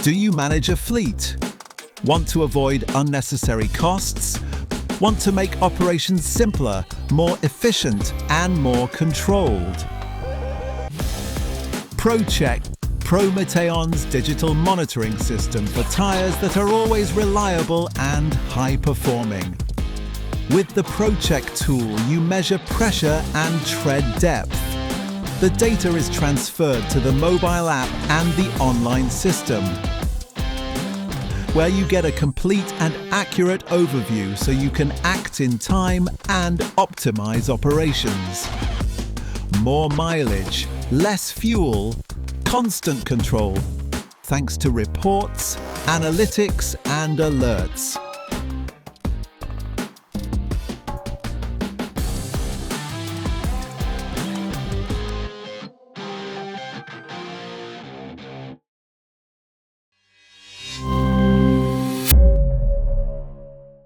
Do you manage a fleet? Want to avoid unnecessary costs? Want to make operations simpler, more efficient, and more controlled? ProCheck, Prometeon's digital monitoring system for tyres that are always reliable and high-performing. With the ProCheck tool, you measure pressure and tread depth. The data is transferred to the mobile app and the online system, where you get a complete and accurate overview so you can act in time and optimize operations. More mileage, less fuel, constant control, thanks to reports, analytics, and alerts.